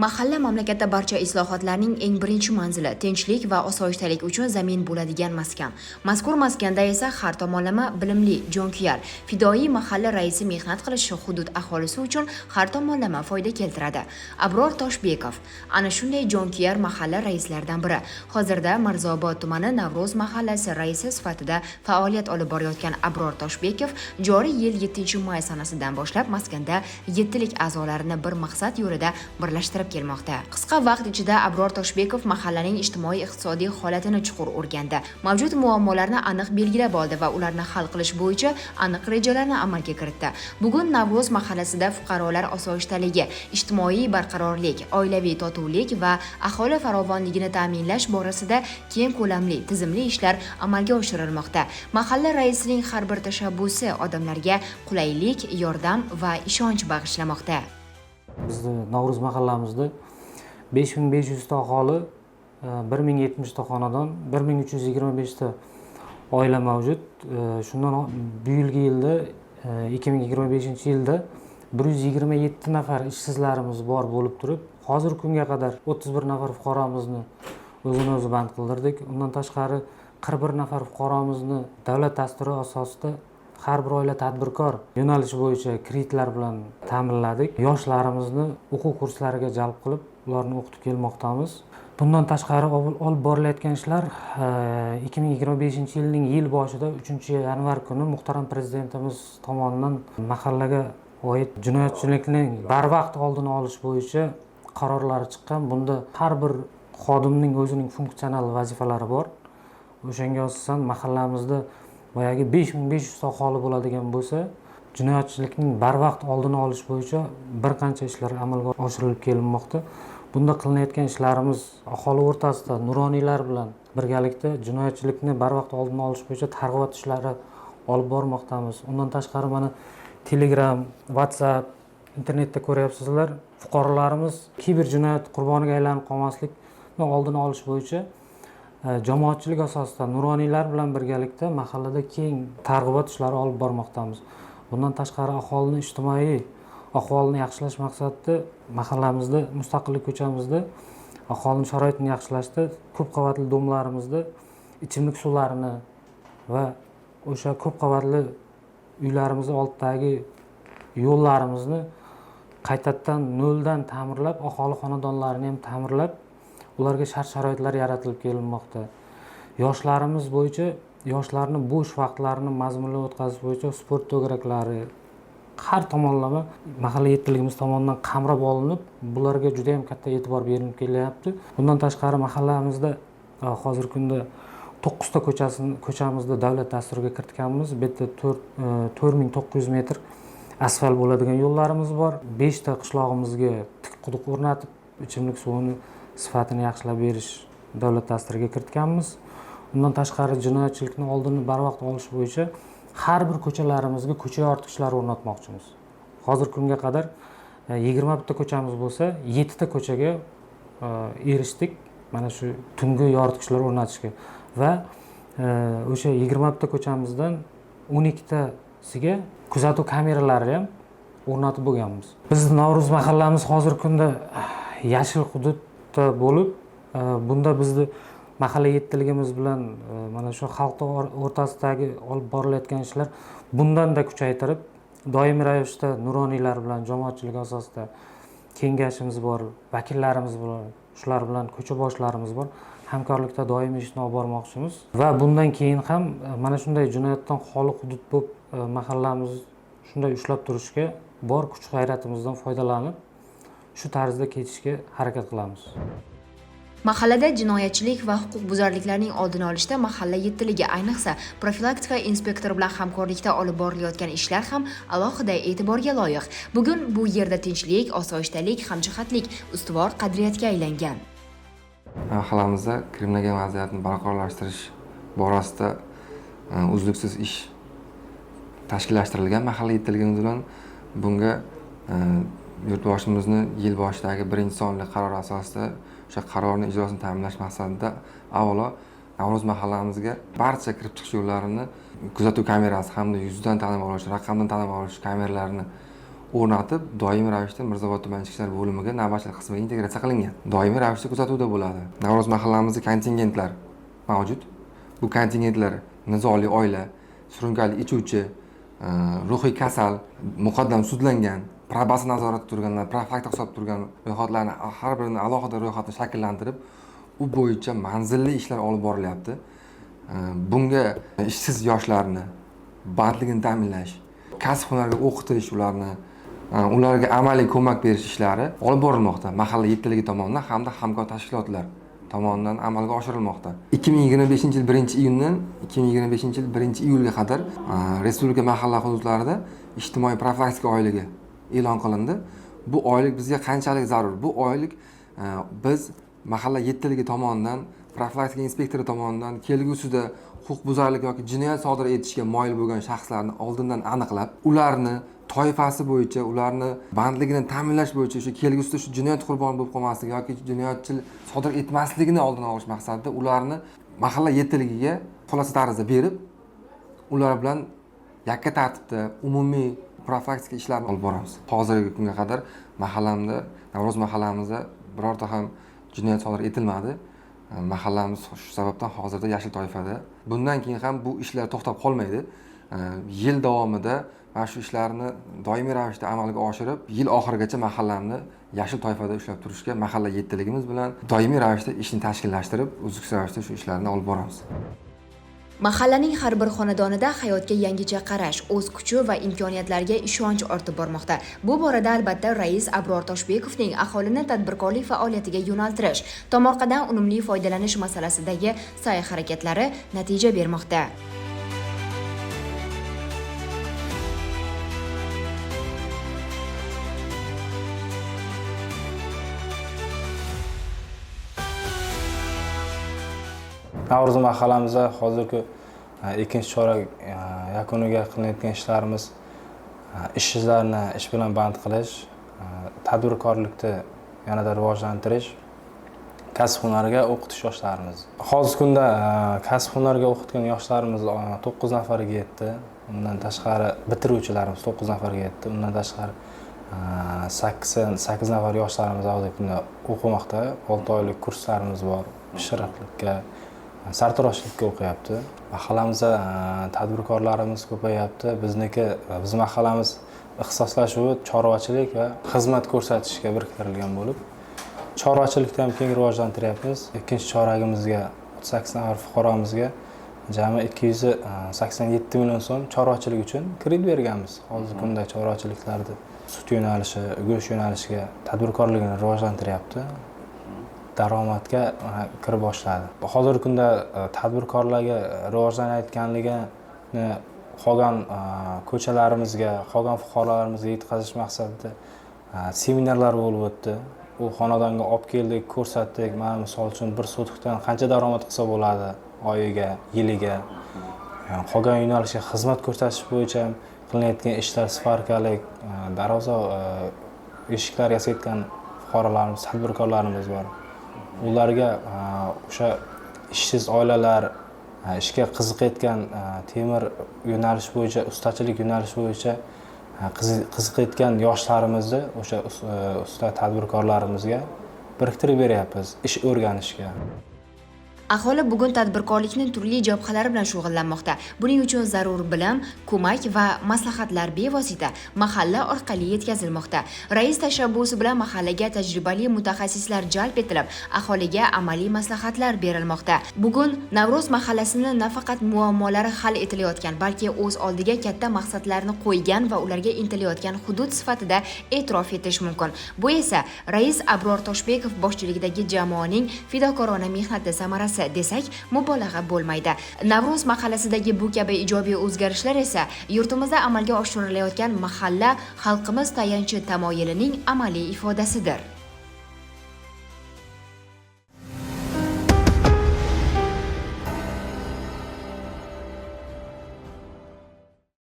Mahalla mamlakatda barcha islohotlarning eng birinchi manzili, tinchlik va osoyishtalik uchun zamin bo'ladigan maskan. Mazkur maskanda esa har tomonlama bilimli, jonkuyar, fidoyi mahalla raisi mehnat qilishi hudud aholisi uchun har tomonlama foyda keltiradi. Abror Toshbekov ana shunday jonkuyar mahalla raislaridan biri. Hozirda Mirzobod tumani Navro'z mahallasi raisi sifatida faoliyat olib borayotgan Abror Toshbekov joriy yil 7-may sanasidan boshlab maskanda 7lik a'zolarini bir maqsad yo'lida birlashtirib kelmoqda. Qisqa vaqt ichida Abror Toshbekov mahallaning ijtimoiy-iqtisodiy holatini chuqur o'rgandi. Mavjud muammolarni aniq belgilab oldi va ularni hal qilish bo'yicha aniq rejalarni amalga kiritdi. Bugun Navro'z mahallasida fuqarolar osoyishtaligi, ijtimoiy barqarorlik, oilaviy totuvlik va aholi farovonligini ta'minlash borasida keng ko'lamli, tizimli ishlar amalga oshirilmoqda. Mahalla raisining har bir tashabbusi odamlarga qulaylik, yordam va ishonch bag'ishlamoqda. Bizning Navro'z mahallamizda 5500 ta aholi, 1070 ta xonadon, 1325 ta oila mavjud. Shundan bu yilda 2025-yilda 127 nafar ishsizlarimiz bor bo'lib turib, hozir kunga qadar 31 nafar fuqaromizni o'zini o'zi band qildirdik. Undan tashqari 41 nafar fuqaromizni davlat dasturi asosida har bir oila tadbirkor yo'nalishi bo'yicha kreditlar bilan ta'minladik. Yoshlarimizni o'quv kurslariga jalb qilib, ularni o'qitib kelmoqdamiz. Bundan tashqari olib borilayotgan ishlar 2025-yilning yil boshida 3-yanvar kuni muhtaram prezidentimiz tomonidan mahallaga oid jinoyatchilikning barvaqt oldini olish bo'yicha qarorlari chiqqan. Bunda har bir xodimning o'zining funksional vazifalari bor. O'shanga asosan mahallamizda boyagi 5500 ta aholi bo'ladigan bo'lsa, jinoyatchilikning barvaqt oldini olish bo'yicha bir qancha ishlar amalga oshirilib kelinmoqda. Bunda qilinayotgan ishlarimiz aholi o'rtasida nuroniylar bilan birgalikda jinoyatchilikni barvaqt oldini olish bo'yicha targ'ibot ishlari olib bormoqdamiz. Undan tashqari mana Telegram, WhatsApp, internetda ko'ryapsizlar, fuqarolarimiz kiber jinoyat qurboniga aylanib qolmaslikni oldini olish bo'yicha jamoatchilik asosida nuroniylar bilan birgalikda mahallada keng targ'ibot ishlari olib bormoqdamiz. Bundan tashqari aholini ijtimoiy ahvolini yaxshilash maqsadida mahallamizda, Mustaqillik ko'chamizda aholini sharoitini yaxshilashda ko'p qavatli domlarimizda ichimlik suvlarini va o'sha ko'p qavatli uylarimizni oldidagi yo'llarimizni qaytadan noldan ta'mirlab, aholi xonadonlarini ham ta'mirlab, ularga shart-sharoitlar yaratilib kelinmoqda. Yoshlarimiz bo'yicha yoshlarni bo'sh vaqtlarini mazmunli o'tkazish bo'yicha sport to'garaklari har tomonlama mahalla yetkazligimiz tomonidan qamrab olinib, bularga juda ham katta e'tibor berilib kelyapti. Bundan tashqari mahallamizda hozirgi kunda 9 ta ko'chamizda davlat dasturiga kiritganmiz. Bu yerda 4900 metr asfalt bo'ladigan yo'llarimiz bor. 5 ta qishlog'imizga tik quduq o'rnatib, ichimlik suvini sifatini yaxshilab berish davlat dasturiga kiritganmiz. Undan tashqari jinoyatchilikni oldini barvaqt olish bo'yicha har bir ko'chalarimizga ko'cha yoritgichlari o'rnatmoqchimiz. Hozir kunga qadar 20 bitta ko'chamiz bo'lsa, 7 ta ko'chaga erishdik. Mana shu tungi yoritgichlar o'rnatishga va o'sha 20 bitta ko'chamizdan 12 tasiga kuzatuv kameralari ham o'rnatib bo'lganmiz. Biz Navro'z mahallamiz hozir kunda yashil hududda bo'lib, bunda bizni mahalla yetkazligimiz bilan mana shu xalq o'rtasidagi olib borilayotgan ishlar bundan-da kuchaytirib, doimiy ravishda nuroniylar bilan jamoatchilik asosida kengashimiz bor, vakillarimiz bor, shular bilan ko'cha boshlarimiz bor. Hamkorlikda doimiy ishni olib bormoqchimiz va bundan keyin ham mana shunday jinoyatdan xoli hudud bo'lib mahallamiz shunday ushlab turishga bor kuch-g'ayratimizdan foydalanib shu tarzda ketishga harakat qilamiz. Mahallada jinoyatchilik va huquqbuzarliklarning oldini olishda mahalla yetkazligi, ayniqsa profilaktika inspektori bilan hamkorlikda olib borilayotgan ishlar ham alohida e'tiborga loyiq. Bugun bu yerda tinchlik, osoyishtalik, hamjihatlik ustuvor qadriyatga aylangan. Mahallamizda kriminal vaziyatni barqarorlashtirish borasida uzluksiz ish tashkillashtirilgan. Mahalla yetkazligimiz bilan bunga yurtboshimizni yil boshidagi birinchi sonli qaror asosida o'sha qarorning ijrosini ta'minlash maqsadida avvalo Navro'z mahallamizga barcha kirib chiqish yo'llarini kuzatuv kamerasi hamda yuzdan tanib olish, raqamdan tanib olish kameralarini o'rnatib, doimiy ravishda Mirzaobod tuman ichki ishlar bo'limiga navbatchilik qismiga integratsiya qilingan. Doimiy ravishda kuzatuvda bo'ladi. Navro'z mahallamizda kontingentlar mavjud. Bu kontingentlar nizoli oila, surunkali ichuvchi, ruhiy kasal, muqaddam sudlangan, probasiya nazoratida turganlar, profilaktika hisobida turgan ro'yxatlarni har birini alohida ro'yxatni shakllantirib, u bo'yicha manzilli ishlar olib borilyapti. Bunga ishsiz yoshlarni bandligini ta'minlash, kasb hunarga o'qitish, ularga amaliy ko'mak berish ishlari olib borilmoqda mahalla yettiligi tomonidan hamda hamkor tashkilotlar tomonidan amalga oshirilmoqda. 2025-yil 1-iyundan 2025-yil 1-iyulga qadar respublika mahalla hududlarida ijtimoiy profilaktika oyligi e'lon qilindi. Bu oylik bizga qanchalik zarur? Bu oylik biz mahalla yettiligi tomonidan, profilaktika inspektori tomonidan kelgusida huquqbuzarlik yoki jinoyat sodir etishga moyil bo'lgan shaxslarni oldindan aniqlab, ularni toifasi bo'yicha, ularni bandligini ta'minlash bo'yicha o'sha kelgusida shu jinoyat qurboni bo'lib qolmasligi yoki jinoyatchilik sodir etmasligini oldini olish maqsadida ularni mahalla yettiligiga xulasa tarzda berib, ular bilan yakka tartibda umumiy profilaktika ishlarni olib boramiz. Hozirgi kunga qadar mahallamda, Navro'z mahallamizda birorta ham jinoyat sodir etilmadi. Mahallamiz shu sababdan hozirda yashil toifada. Bundan keyin ham bu ishlar to'xtab qolmaydi. Yil davomida mana shu ishlarni doimiy ravishda amalga oshirib, yil oxirigacha mahallamni yashil toifada ushlab turishga mahalla yettiligimiz bilan doimiy ravishda ishni tashkillashtirib, uzluksiz ravishda shu ishlarni olib boramiz. Mahallaning har bir xonadonida hayotga yangicha qarash, o'z kuchi va imkoniyatlariga ishonch ortib bormoqda. Bu borada albatta rais Abror Toshbekovning aholini tadbirkorlik faoliyatiga yo'naltirish, tomorqadan unumli foydalanish masalasidagi sa'y-harakatlari natija bermoqda. Navro'z mahallamizda hozirgi ikkinchi chorak yakuniga qilinayotgan ishlarimiz ishsizlarni ish bilan band qilish, tadbirkorlikni yanada rivojlantirish, kasb hunariga o'qitish yoshlarimiz. Hozirgi kunda kasb hunariga o'qitgan yoshlarimiz 9 nafarga yetdi. Undan tashqari bitiruvchilarimiz 9 nafarga yetdi. Undan tashqari 8 nafar yoshlarimiz hozirgi kunda o'qimoqda. 6 oylik kurslarimiz bor. Pishiriqlikka, sartaroshlikka o'qiyapti. Mahallamizda tadbirkorlarimiz ko'payapti. Biz mahallamiz ixtisoslashuvi chorvachilik va xizmat ko'rsatishga biriktirilgan bo'lib, chorvachilikni ham keng rivojlantiryapmiz. Ikkinchi choragimizga 38 nafar fuqaromizga jami 287 million so'm chorvachilik uchun kredit berganmiz. Hozirgi kunda chorvachiliklarda sut yo'nalishi, go'sht yo'nalishiga tadbirkorligini rivojlantiryapti. Daromadga kirib boshladi. Hozirgi kunda tadbirkorlarga rivojlanayotganligini qolgan ko'chalarimizga, qolgan fuqarolarimizga yetkazish maqsadida seminarlar bo'lib o'tdi. U xonadonga olib keldik, ko'rsatdik. Mana misol uchun bir sotikdan qancha daromad qilsa bo'ladi oyiga, yiliga. Qolgan yo'nalishga xizmat ko'rsatish bo'yicha qilinayotgan ishlar sparkalik, darvoza eshiklar yasayotgan fuqarolarimiz, tadbirkorlarimiz bor. Ularga o'sha ishsiz oilalar, ishga qiziqayotgan temir yo'nalish bo'yicha, ustachilik yo'nalishi bo'yicha qiziqayotgan yoshlarimizni o'sha usta tadbirkorlarimizga biriktirib beryapmiz ish o'rganishga. Aholi bugun tadbirkorlikning turli jabhalari bilan shug'ullanmoqda. Buning uchun zarur bilim, ko'mak va maslahatlar bevosita mahalla orqali yetkazilmoqda. Rais tashabbusi bilan mahallaga tajribali mutaxassislar jalb etilib, aholiga amaliy maslahatlar berilmoqda. Bugun Navro'z mahallasini nafaqat muammolari hal etilayotgan, balki o'z oldiga katta maqsadlarni qo'ygan va ularga intilayotgan hudud sifatida e'tirof etish mumkin. Bu esa rais Abror Toshbekov boshchiligidagi jamoaning fidokorona mehnati samarasi desak mubolag'a bo'lmaydi. Navro'z mahallasidagi bu kabi ijobiy o'zgarishlar esa yurtimizda amalga oshirilayotgan mahalla xalqimiz tayanchi tamoyilining amaliy ifodasidir.